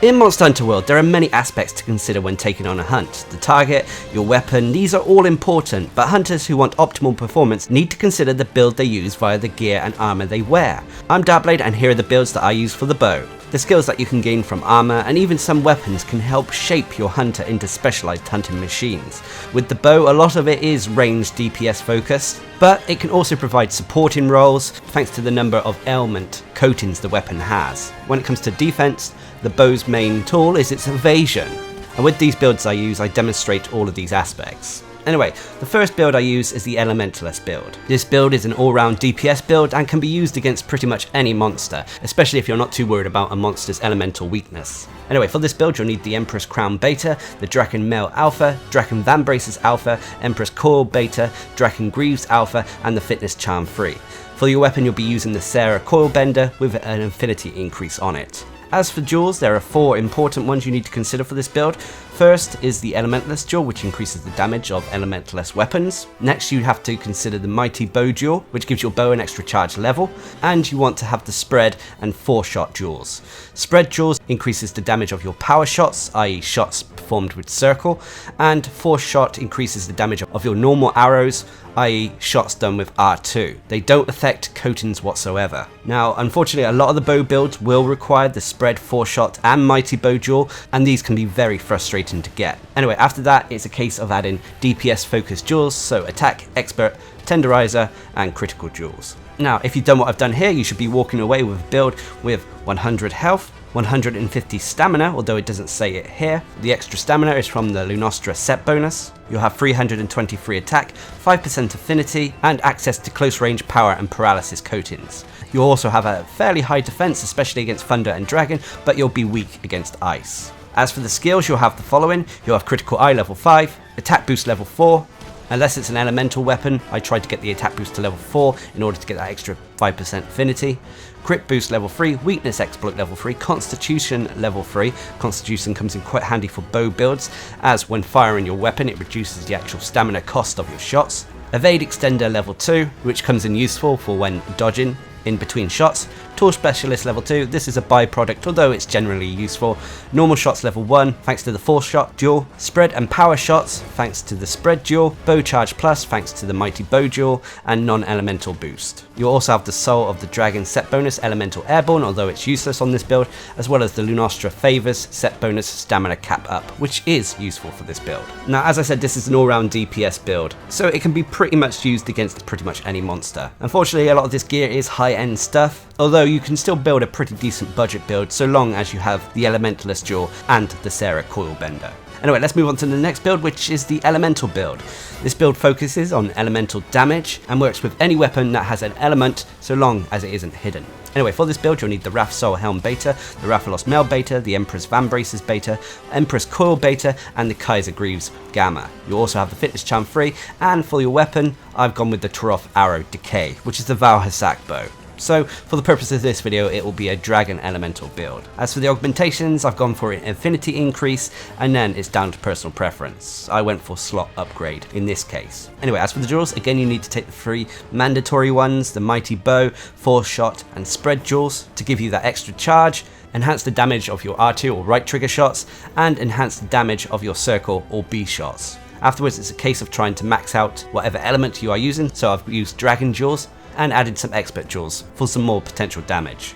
In Monster Hunter World, there are many aspects to consider when taking on a hunt. The target, your weapon, these are all important, but hunters who want optimal performance need to consider the build they use via the gear and armor they wear. I'm Darcblade, and here are the builds that I use for the bow. The skills that you can gain from armor and even some weapons can help shape your hunter into specialized hunting machines. With the bow, a lot of it is ranged DPS focused, but it can also provide supporting roles thanks to the number of ailment coatings the weapon has. When it comes to defense, the bow's main tool is its evasion, and with these builds I demonstrate all of these aspects. Anyway, the first build I use is the Elementless Build. This build is an all-round DPS build and can be used against pretty much any monster, especially if you're not too worried about a monster's elemental weakness. Anyway, for this build you'll need the Empress Crown Beta, the Draken Mail Alpha, Draken Vambraces Alpha, Empress Coil Beta, Draken Greaves Alpha, and the Fitness Charm 3. For your weapon you'll be using the Sarah Coil Bender with an infinity increase on it. As for jewels, there are 4 important ones you need to consider for this build. First is the Elementless Jewel, which increases the damage of elementless weapons. Next you have to consider the Mighty Bow Jewel, which gives your bow an extra charge level. And you want to have the Spread and 4-shot jewels. Spread jewels increases the damage of your power shots, i.e. shots performed with circle, and 4-shot increases the damage of your normal arrows, i.e. shots done with R2. They don't affect coatings whatsoever. Now, unfortunately, a lot of the bow builds will require the Spread 4-shot and Mighty Bow Jewel, and these can be very frustrating to get. Anyway, after that, it's a case of adding DPS focused jewels, so Attack, Expert, Tenderizer, and Critical jewels. Now, if you've done what I've done here, you should be walking away with a build with 100 health, 150 stamina, although it doesn't say it here. The extra stamina is from the Lunastra set bonus. You'll have 323 attack, 5% affinity, and access to close range power and paralysis coatings. You'll also have a fairly high defense, especially against thunder and dragon, but you'll be weak against ice. As for the skills, you'll have the following. You'll have critical eye level 5, attack boost level 4. Unless it's an elemental weapon, I tried to get the attack boost to level 4 in order to get that extra 5% affinity. Crit boost level 3, weakness exploit level 3, constitution level 3. Constitution comes in quite handy for bow builds, as when firing your weapon it reduces the actual stamina cost of your shots. Evade extender level 2, which comes in useful for when dodging in between shots. Tool Specialist level 2, this is a byproduct although it's generally useful. Normal shots level 1 thanks to the 4-shot duel. Spread and power shots thanks to the Spread duel. Bow Charge Plus thanks to the Mighty Bow duel, and non-elemental boost. You'll also have the Soul of the Dragon set bonus Elemental Airborne, although it's useless on this build, as well as the Lunastra Favors set bonus Stamina Cap Up, which is useful for this build. Now, as I said, this is an all-round DPS build, so it can be pretty much used against pretty much any monster. Unfortunately, a lot of this gear is high-end stuff, although you can still build a pretty decent budget build so long as you have the Elementless Jewel and the Sarah Coil Bender. Anyway, let's move on to the next build, which is the Elemental Build. This build focuses on elemental damage and works with any weapon that has an element so long as it isn't hidden. Anyway, for this build you'll need the Wrath Soul Helm Beta, the Rathalos Mail Beta, the Empress Vambraces Beta, Empress Coil Beta, and the Kaiser Greaves Gamma. You'll also have the Fitness Charm 3, and for your weapon I've gone with the Turoth Arrow Decay, which is the Valhasak bow. So, for the purpose of this video, it will be a Dragon Elemental build. As for the augmentations, I've gone for an Infinity increase, and then it's down to personal preference. I went for Slot Upgrade in this case. Anyway, as for the jewels, again you need to take the 3 mandatory ones, the Mighty Bow, 4-shot, and Spread jewels to give you that extra charge, enhance the damage of your R2 or right trigger shots, and enhance the damage of your circle or B shots. Afterwards, it's a case of trying to max out whatever element you are using, so I've used Dragon jewels, and added some expert jewels for some more potential damage.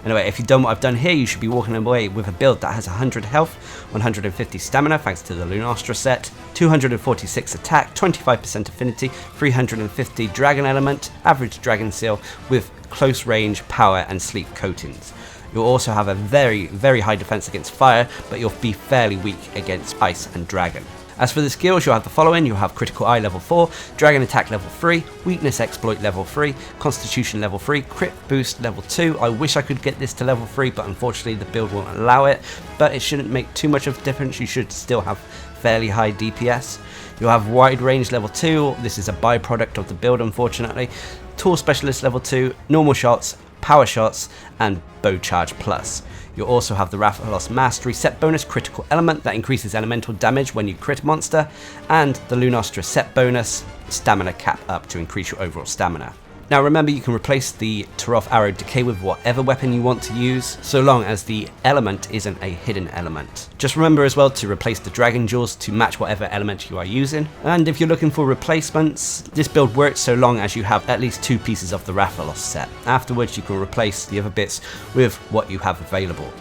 Anyway, if you've done what I've done here, you should be walking away with a build that has 100 health, 150 stamina thanks to the Lunastra set, 246 attack, 25% affinity, 350 dragon element, average dragon seal with close range, power and sleep coatings. You'll also have a very high defense against fire, but you'll be fairly weak against ice and dragon. As for the skills, you'll have the following. You'll have Critical Eye level 4, Dragon Attack level 3, Weakness Exploit level 3, Constitution level 3, Crit Boost level 2. I wish I could get this to level 3, but unfortunately the build won't allow it. But it shouldn't make too much of a difference. You should still have fairly high DPS. You'll have Wide Range level 2. This is a byproduct of the build, unfortunately. Tool Specialist level 2, Normal Shots, Power Shots, and Bow Charge Plus. You'll also have the Rathalos Mastery set bonus critical element that increases elemental damage when you crit a monster, and the Lunastra set bonus stamina cap up to increase your overall stamina. Now remember, you can replace the Turoth Arrow Decay with whatever weapon you want to use, so long as the element isn't a hidden element. Just remember as well to replace the Dragon Jaws to match whatever element you are using, and if you're looking for replacements, this build works so long as you have at least 2 pieces of the Rathalos set. Afterwards you can replace the other bits with what you have available,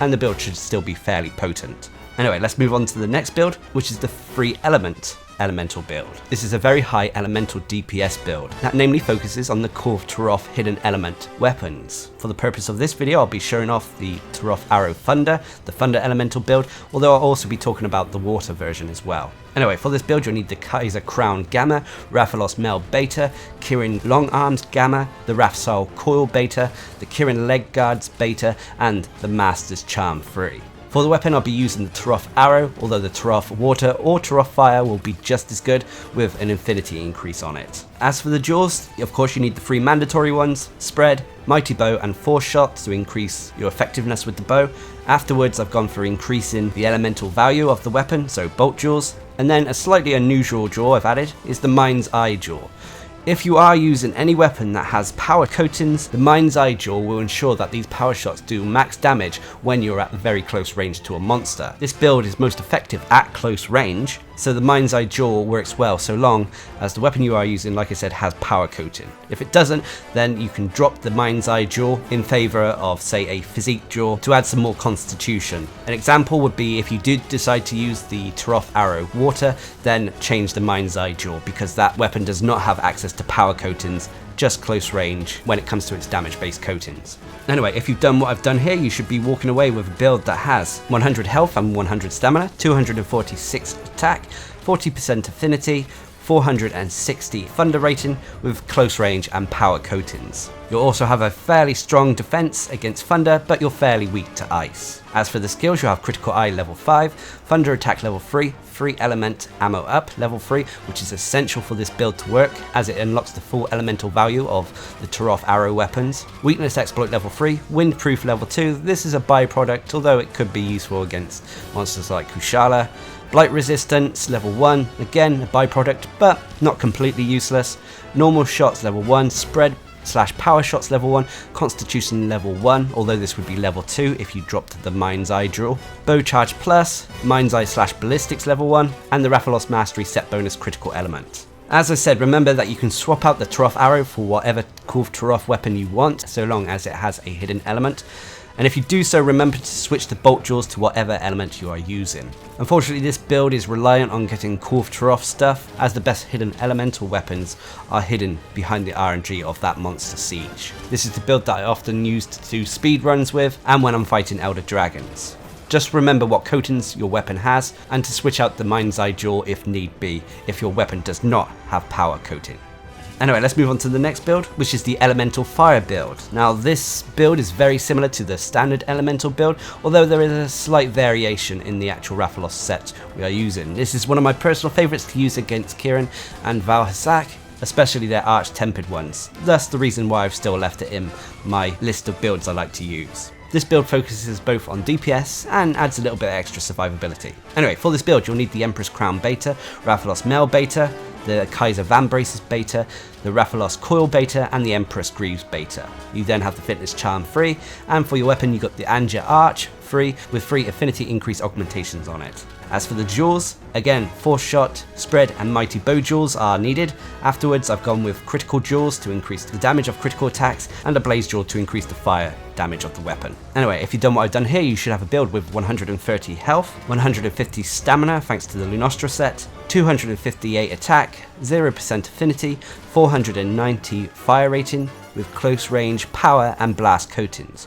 and the build should still be fairly potent. Anyway, let's move on to the next build, which is the free element elemental build. This is a very high elemental DPS build that namely focuses on the core of Turoth hidden element weapons. For the purpose of this video, I'll be showing off the Turoth Arrow Thunder, the Thunder elemental build, although I'll also be talking about the water version as well. Anyway, for this build you'll need the Kaiser Crown Gamma, Rathalos Mel Beta, Kirin Long Arms Gamma, the Rathsal Coil Beta, the Kirin Leg Guards Beta, and the Master's Charm 3. For the weapon I'll be using the Turoth Arrow, although the Turoth Water or Turoth Fire will be just as good with an infinity increase on it. As for the jaws, of course you need the 3 mandatory ones, Spread, Mighty Bow and Force Shot to increase your effectiveness with the bow. Afterwards I've gone for increasing the elemental value of the weapon, so Bolt Jaws, and then a slightly unusual jaw I've added is the Mind's Eye Jaw. If you are using any weapon that has power coatings, the Mind's Eye Jaw will ensure that these power shots do max damage when you're at very close range to a monster. This build is most effective at close range, so the Mind's Eye Jaw works well so long as the weapon you are using, like I said, has power coating. If it doesn't, then you can drop the Mind's Eye Jaw in favour of, say, a Physique Jaw to add some more constitution. An example would be if you did decide to use the Turoth Arrow Water, then change the Mind's Eye Jaw, because that weapon does not have access to power coatings, just close range when it comes to its damage based coatings. Anyway, if you've done what I've done here, you should be walking away with a build that has 100 health and 100 stamina, 246 attack, 40% affinity, 460 thunder rating with close range and power coatings. You'll also have a fairly strong defense against thunder, but you're fairly weak to ice. As for the skills, you'll have critical eye level 5, thunder attack level 3, free element ammo up level 3, which is essential for this build to work as it unlocks the full elemental value of the Turoth Arrow weapons. Weakness exploit level 3, windproof level 2, this is a byproduct although it could be useful against monsters like Kushala. Blight resistance level 1, again a byproduct but not completely useless. Normal shots level 1, spread / power shots level 1, constitution level 1, although this would be level 2 if you dropped the Mind's Eye Jaw. Bow charge plus, Mind's Eye / ballistics level 1, and the Rathalos Mastery set bonus critical element. As I said, remember that you can swap out the Turoth Arrow for whatever cool Turoth weapon you want, so long as it has a hidden element. And if you do so, remember to switch the Bolt Jaws to whatever element you are using. Unfortunately, this build is reliant on getting cool Turoth stuff, as the best hidden elemental weapons are hidden behind the RNG of that monster siege. This is the build that I often use to do speed runs with, and when I'm fighting Elder Dragons. Just remember what coatings your weapon has, and to switch out the Mind's Eye Jaw if need be, if your weapon does not have power coating. Anyway, let's move on to the next build, which is the Elemental Fire build. Now this build is very similar to the standard Elemental build, although there is a slight variation in the actual Rathalos set we are using. This is one of my personal favourites to use against Kirin and Valhasak, especially their arch-tempered ones. Thus the reason why I've still left it in my list of builds I like to use. This build focuses both on DPS and adds a little bit of extra survivability. Anyway, for this build you'll need the Empress Crown Beta, Rathalos Mel Beta, the Kaiser Van Braces Beta, the Rathalos Coil Beta, and the Empress Greaves Beta. You then have the Fitness Charm 3, and for your weapon you got the Anja Arch 3 with 3 affinity increase augmentations on it. As for the jaws, again, Force Shot, Spread and Mighty Bow jaws are needed. Afterwards I've gone with critical jaws to increase the damage of critical attacks, and a Blaze Jaw to increase the fire damage of the weapon. Anyway, if you've done what I've done here, you should have a build with 130 health, 150 stamina thanks to the Lunostra set, 258 attack, 0% affinity, 490 fire rating with close range, power and blast coatings.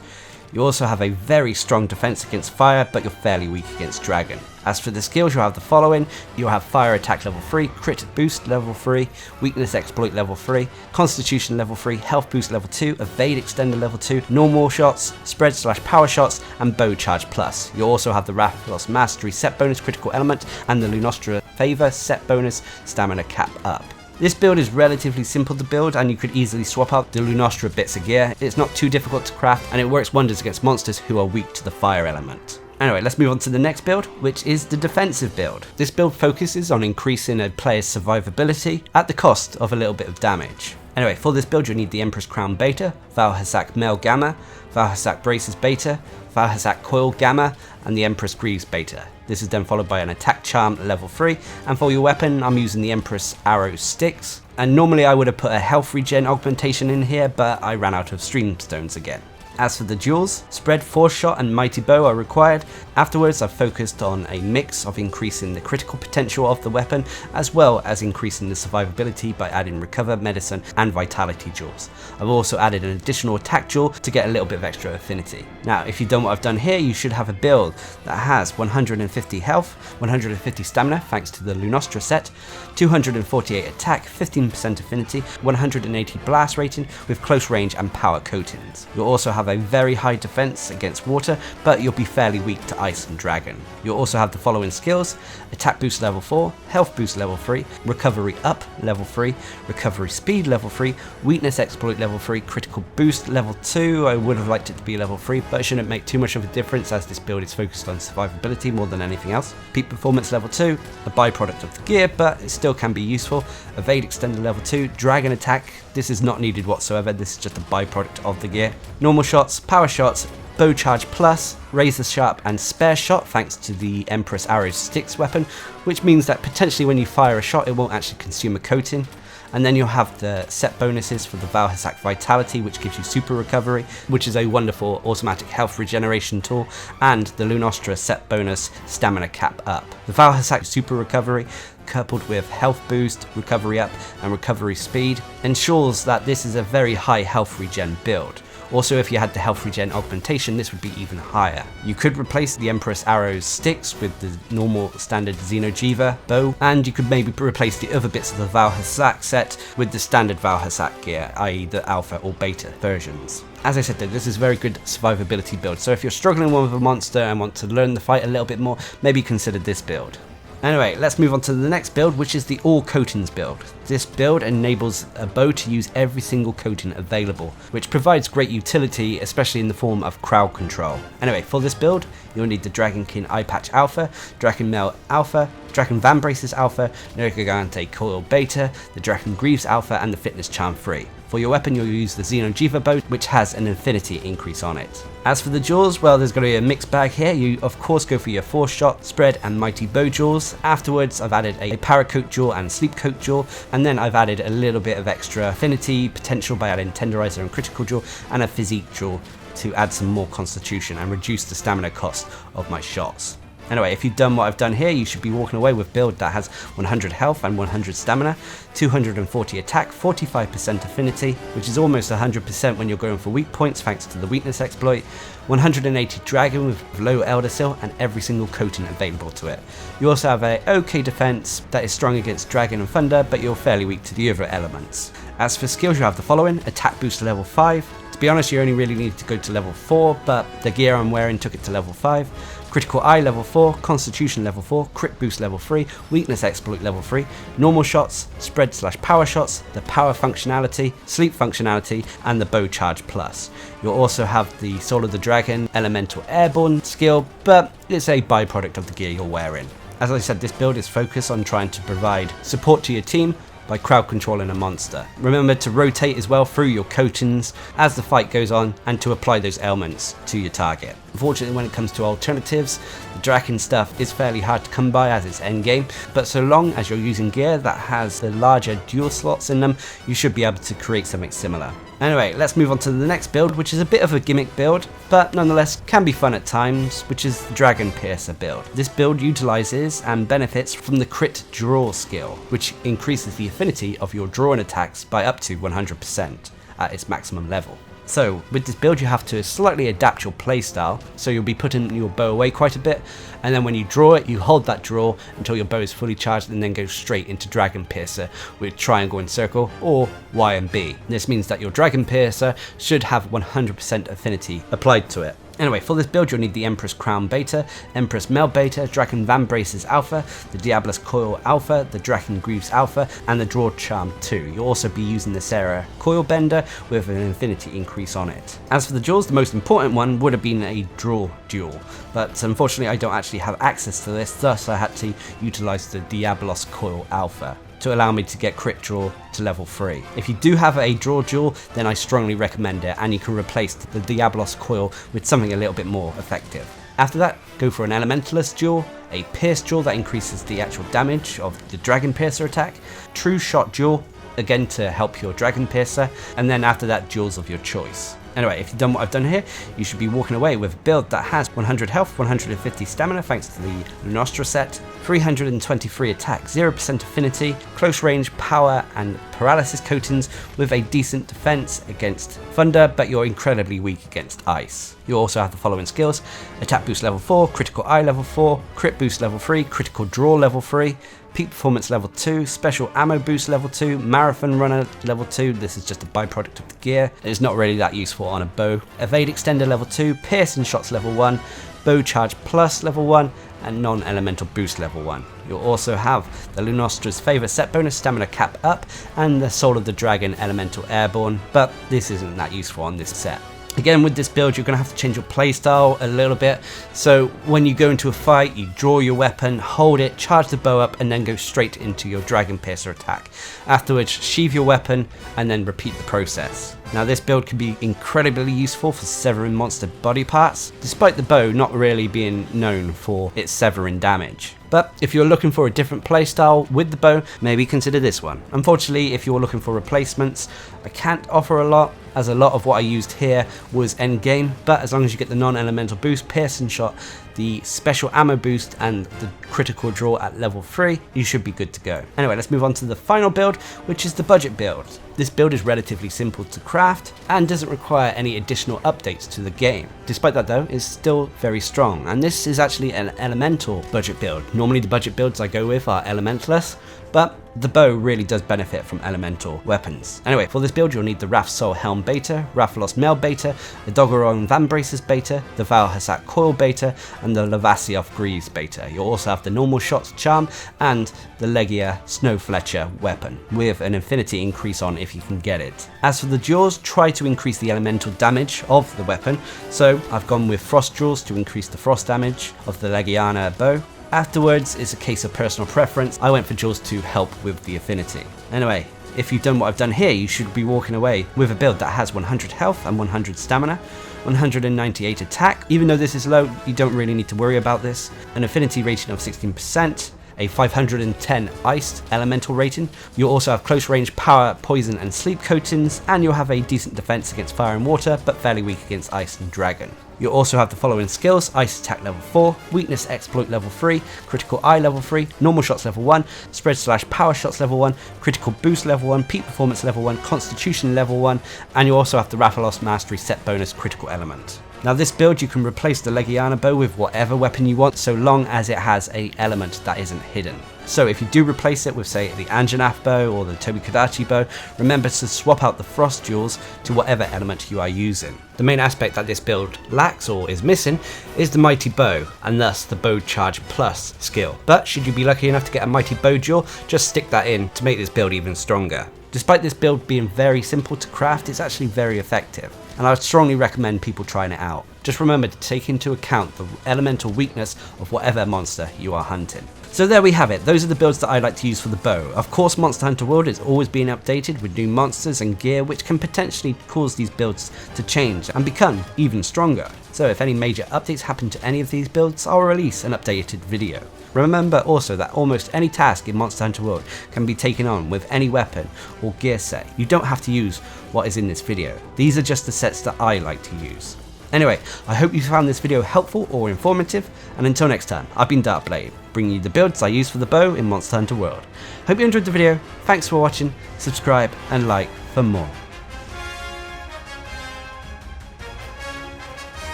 You also have a very strong defense against fire, but you're fairly weak against dragon. As for the skills, you'll have the following. You'll have fire attack level 3, crit boost level 3, weakness exploit level 3, constitution level 3, health boost level 2, evade extender level 2, normal shots, spread / power shots, and bow charge plus. You'll also have the Rathalos Mastery set bonus critical element and the Lunostra favor set bonus stamina cap up. This build is relatively simple to build, and you could easily swap out the Lunostra bits of gear. It's not too difficult to craft, and it works wonders against monsters who are weak to the fire element. Anyway, let's move on to the next build, which is the defensive build. This build focuses on increasing a player's survivability at the cost of a little bit of damage. Anyway, for this build you'll need the Empress Crown Beta, Valhasak Mel Gamma, Valhasak Braces Beta, Valhasak Coil Gamma, and the Empress Greaves Beta. This is then followed by an Attack Charm level 3, and for your weapon I'm using the Empress Arrow Sticks. And normally I would have put a health regen augmentation in here, but I ran out of Streamstones again. As for the duels, Spread, Force Shot and Mighty Bow are required. Afterwards I've focused on a mix of increasing the critical potential of the weapon as well as increasing the survivability by adding Recover, Medicine and Vitality duels. I've also added an additional attack duel to get a little bit of extra affinity. Now if you've done what I've done here, you should have a build that has 150 health, 150 stamina thanks to the Lunostra set, 248 attack, 15% affinity, 180 blast rating with close range and power coatings. You'll also have a very high defense against water, but you'll be fairly weak to ice and dragon. You'll also have the following skills: attack boost level 4, health boost level 3, recovery up level 3, recovery speed level 3, weakness exploit level 3, critical boost level 2. I would have liked it to be level 3, but it shouldn't make too much of a difference as this build is focused on survivability more than anything else. Peak performance level 2, a byproduct of the gear, but it still can be useful. Evade extended level 2, dragon attack. This is not needed whatsoever, this is just a byproduct of the gear. Normal shots, power shots, bow charge plus, razor sharp and spare shot thanks to the Empress Arrow Sticks weapon, which means that potentially when you fire a shot it won't actually consume a coating. And then you'll have the set bonuses for the Valhasak Vitality, which gives you super recovery, which is a wonderful automatic health regeneration tool, and the Lunostra set bonus stamina cap up. The Valhasak super recovery coupled with health boost, recovery up and recovery speed ensures that this is a very high health regen build. Also, if you had the health regen augmentation, this would be even higher. You could replace the Empress Arrow's sticks with the normal standard Xenojiva bow, and you could maybe replace the other bits of the Valhasak set with the standard Valhasak gear, i.e. the alpha or beta versions. As I said though, this is a very good survivability build, so if you're struggling with a monster and want to learn the fight a little bit more, maybe consider this build. Anyway, let's move on to the next build, which is the all coatings build. This build enables a bow to use every single coating available, which provides great utility, especially in the form of crowd control. Anyway, for this build, you'll need the Dragon King Eye Patch Alpha, Dragon Mel Alpha, Dragon Van Braces Alpha, Nergigante Coil Beta, the Dragon Greaves Alpha, and the Fitness Charm 3. For your weapon, you'll use the Xenojiva bow, which has an infinity increase on it. As for the duels, well, there's going to be a mixed bag here. You of course go for your Force Shot, Spread and Mighty Bow duels. Afterwards, I've added a Paracoat duel and Sleep Coat duel, and then I've added a little bit of extra affinity potential by adding Tenderizer and Critical duel and a Physique duel to add some more constitution and reduce the stamina cost of my shots. Anyway, if you've done what I've done here, you should be walking away with a build that has 100 health and 100 stamina, 240 attack, 45% affinity, which is almost 100% when you're going for weak points thanks to the weakness exploit, 180 dragon with low Elder Seal and every single coating available to it. You also have a okay defense that is strong against dragon and thunder, but you're fairly weak to the other elements. As for skills, you have the following: attack boost to level 5. To be honest, you only really needed to go to level 4, but the gear I'm wearing took it to level 5. Critical Eye level 4, Constitution level 4, Crit Boost level 3, Weakness Exploit level 3, Normal Shots, Spread/Power Shots, the Power functionality, Sleep functionality, and the Bow Charge Plus. You'll also have the Soul of the Dragon Elemental Airborne skill, but it's a byproduct of the gear you're wearing. As I said, this build is focused on trying to provide support to your team by crowd controlling a monster. Remember to rotate as well through your coatings as the fight goes on and to apply those ailments to your target. Unfortunately, when it comes to alternatives, the Draken stuff is fairly hard to come by as it's endgame, but so long as you're using gear that has the larger dual slots in them, you should be able to create something similar. Anyway, let's move on to the next build, which is a bit of a gimmick build, but nonetheless can be fun at times, which is the Dragon Piercer build. This build utilizes and benefits from the Crit Draw skill, which increases the affinity of your drawing attacks by up to 100% at its maximum level. So with this build you have to slightly adapt your playstyle, so you'll be putting your bow away quite a bit, and then when you draw it, you hold that draw until your bow is fully charged and then go straight into Dragon Piercer with triangle and circle or Y and B. This means that your Dragon Piercer should have 100% affinity applied to it. Anyway, for this build you'll need the Empress Crown Beta, Empress Mel Beta, Dragon Van Braces Alpha, the Diabolus Coil Alpha, the Dragon Greaves Alpha, and the Draw Charm 2. You'll also be using the Sarah Coil Bender with an infinity increase on it. As for the duels, the most important one would have been a draw duel, but unfortunately I don't actually have access to this, thus I had to utilize the Diabolus Coil Alpha. to allow me to get crit draw to level 3. If you do have a draw jewel, then I strongly recommend it, and you can replace the Diablos coil with something a little bit more effective. After that, go for an Elementless jewel, a Pierce jewel that increases the actual damage of the Dragon Piercer attack, True Shot jewel, again to help your Dragon Piercer, and then after that, jewels of your choice. Anyway, if you've done what I've done here, you should be walking away with a build that has 100 health, 150 stamina thanks to the Lunostra set, 323 attack, 0% affinity, close range, power and paralysis coatings with a decent defense against thunder, but you're incredibly weak against ice. You also have the following skills: attack boost level 4, critical eye level 4, crit boost level 3, critical draw level 3, peak performance level 2, special ammo boost level 2, marathon runner level 2, this is just a byproduct of the gear, it's not really that useful on a bow, evade extender level 2, piercing shots level 1, bow charge plus level 1, and non-elemental boost level 1. You'll also have the Lunostra's favourite set bonus, stamina cap up, and the Soul of the Dragon elemental airborne, but this isn't that useful on this set. Again, with this build, you're going to have to change your playstyle a little bit. So when you go into a fight, you draw your weapon, hold it, charge the bow up, and then go straight into your Dragon Piercer attack. Afterwards, sheathe your weapon, and then repeat the process. Now this build can be incredibly useful for severing monster body parts, despite the bow not really being known for its severing damage. But if you're looking for a different playstyle with the bow, maybe consider this one. Unfortunately, if you're looking for replacements, I can't offer a lot, as a lot of what I used here was endgame, but as long as you get the non-elemental boost, piercing shot, the special ammo boost, and the critical draw at level 3, you should be good to go. Anyway, let's move on to the final build, which is the budget build. This build is relatively simple to craft and doesn't require any additional updates to the game. Despite that though, it's still very strong, and this is actually an elemental budget build. Normally the budget builds I go with are elementless, but the bow really does benefit from elemental weapons. Anyway, for this build you'll need the Wrath Soul Helm beta, Rathalos Mail beta, the Doggeron Van Braces beta, the Val Hassak Coil beta, and the Lavasioth Greaves beta. You'll also have the Normal Shots Charm and the Legia Snow Fletcher weapon, with an infinity increase on if you can get it. As for the jewels, try to increase the elemental damage of the weapon, so I've gone with Frost jewels to increase the frost damage of the Legiana bow. Afterwards, it's a case of personal preference. I went for jewels to help with the affinity. Anyway, if you've done what I've done here, you should be walking away with a build that has 100 health and 100 stamina, 198 attack. Even though this is low, you don't really need to worry about this. An affinity rating of 16%, a 510 iced elemental rating. You'll also have close range, power, poison and sleep coatings, and you'll have a decent defense against fire and water, but fairly weak against ice and dragon. You'll also have the following skills: ice attack level 4, weakness exploit level 3, critical eye level 3, normal shots level 1, spread / power shots level 1, critical boost level 1, peak performance level 1, constitution level 1, and you also have the Rathalos mastery set bonus critical element. Now this build, you can replace the Legiana bow with whatever weapon you want, so long as it has a element that isn't hidden. So if you do replace it with, say, the Anjanath bow or the Tobi-Kadachi bow, remember to swap out the frost jewels to whatever element you are using. The main aspect that this build lacks or is missing is the mighty bow, and thus the bow charge plus skill. But should you be lucky enough to get a mighty bow jewel, just stick that in to make this build even stronger. Despite this build being very simple to craft, it's actually very effective, and I would strongly recommend people trying it out. Just remember to take into account the elemental weakness of whatever monster you are hunting. So there we have it, those are the builds that I like to use for the bow. Of course, Monster Hunter World is always being updated with new monsters and gear, which can potentially cause these builds to change and become even stronger. So if any major updates happen to any of these builds, I'll release an updated video. Remember also that almost any task in Monster Hunter World can be taken on with any weapon or gear set. You don't have to use what is in this video. These are just the sets that I like to use. Anyway, I hope you found this video helpful or informative, and until next time, I've been Darcblade, bringing you the builds I use for the bow in Monster Hunter World. Hope you enjoyed the video, thanks for watching, subscribe and like for more.